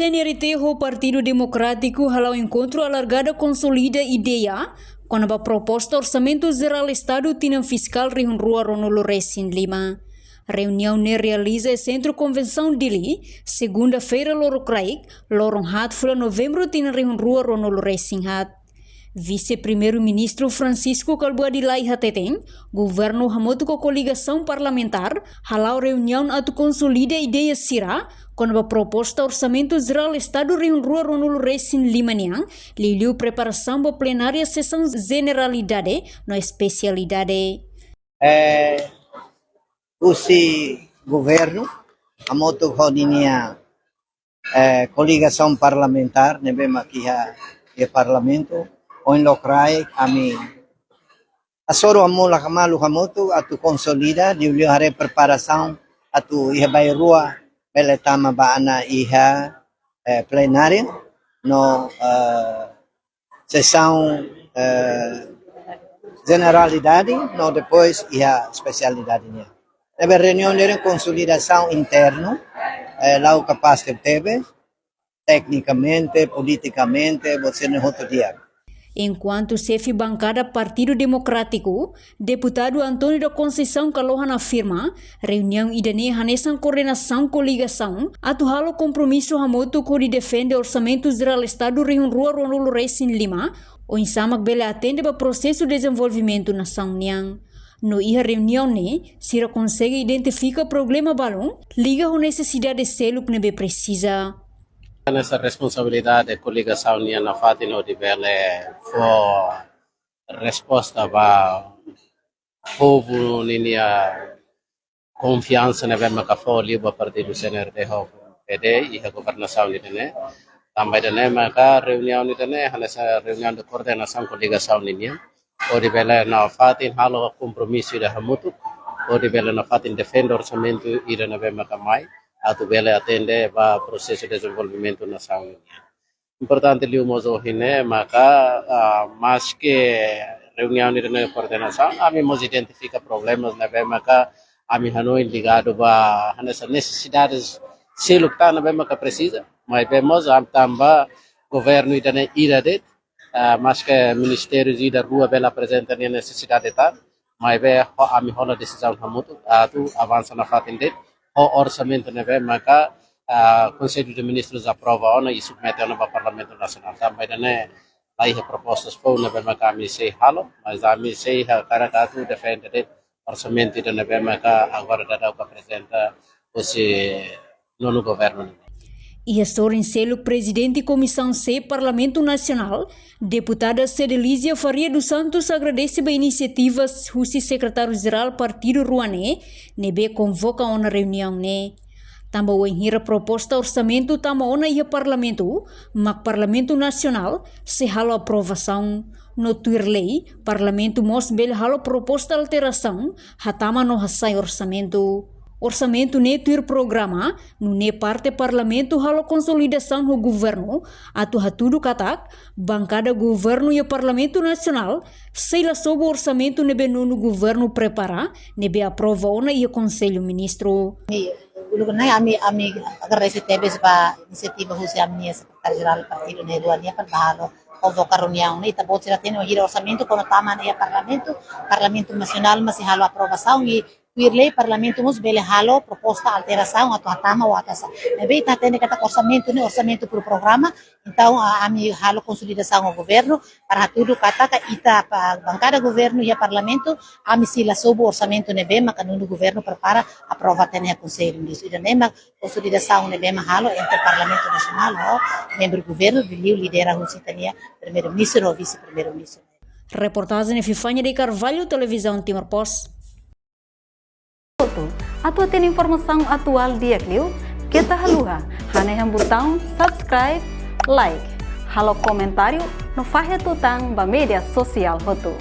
CNRT o Partido Democrático halau encontro alargada consolida ideia quando a proposta Orçamento Geral Estado tinha fiscal Rihun Rua Ronolo Resin Lima. Reunião ne realiza em Centro Convenção Dili, segunda-feira Loro Craig, Lorong Hat Fula Novembro tinha Rihun Rua Ronolo Resin Hat. Vice-Primeiro-Ministro Francisco Calbuadilai Hateten, governo hamoto com coligação parlamentar, halau reunião atu consolida ideia sira, quando a proposta Orçamento Geral Estado Rihun Rua Ronolo Resin Limaniang, liliu preparação para plenária sessão generalidade no especialidade. Usi governo, hamoto com linha coligação parlamentar, nebem aqui a parlamento, o em Locrai, kami asoro amula kamalu hamoto atu consolida liu hare preparação atu iha bairua beletama baana iha plenária no sessão generalidade no depois iha especialidade. Teve reunião de consolidação interno, lá o capaz que teve, tecnicamente, politicamente, você não outro dia. Enquanto chefe bancada Partido Democrático, deputado Antônio da Conceição Calohan afirma, reunião idane hanesan coordenação coligação, atuhalo compromisso hamoto com de defende Orçamento Geral Estado Rihun Rua Ronolo Resin Lima, o insamak bela atende para processo de desenvolvimento nação niang. No iha reunião ne, sira consegue identificar problema balão, liga a necessidade de selo que nebe precisa. Nessa responsabilidade de coligação nia na fatino de bele for resposta para povo nia confiança na bema ka for liba partido CNRT ho PD e a governação ne também ne maka reunião ne nessa reunião de coordenação coligação nia o de bele na fatin halo compromisso da hamutu o de bele na fatin defende orçamento ida na bema ka mai atau bela atende para proses de desenvolvimento nasional. Importante liu mozo hine maka mas que reunião de coordenação kami mos identifica problemas na bem maka ami hanoi ligado ba nessa necessidades se lutar na bem maka precisa mas vemos am tamba governo idane iradet mas que ministérios ida rua bela apresenta a necessidade tal mas be ami hola decisão hamutu atu avança na fatinde o orçamento neve maka Conselho de Ministros aprova ona e submete ona para Parlamento Nacional. Também né aí propostas for neve maka mi sei halo, mas a mi sei karakatu defende orçamento de neve maka agora da o apresenta o nono governo. E a Selo, presidente e comissão C, Parlamento Nacional, deputada Cedelísia Faria dos Santos agradece a iniciativa do secretário-geral Partido Ruané, nebe convoca uma reunião né. Também a proposta orçamento tama e Parlamento, mas Parlamento Nacional se halo aprovação. No lei, Parlamento mos bel halo proposta alteração, hatama no hasai orçamento. Orçamento ne tuir programa, no ne parte parlamento halo consolidação no governo, atu hatudu katak, bancada governo e parlamento nacional, seila sob orçamento nebe no governo prepara, nebe aprova ona e conselho ministro. Ami agradece tebes ba inisiativa husi amnia secretário-geral do partido ne duania para bahalo convocar reunião ne tá botira tem o orçamento quando tama ne parlamento nacional mas halo aprovação e lei parlamento mus bele halo proposta alteração atau hatama o atasa nebe tá tendo kata orçamento pro programa então ami halo consolidação ao governo para tudo kata ita bancada governo e parlamento ami sila sob orçamento nebe makanunu governo prepara aprova tene conselho disso ida nema consolidação nebe halo entre parlamento nacional membro governo biliu lidera husitania primeiro-ministro ou vice-primeiro-ministro. Reportagem Fifanya de Carvalho, Televisão Timor Post. Atau tem informação atual dia Clio, kita haluha, haneham botão subscribe, like, halo comentário, no faixa tutang ba media sosial hotu.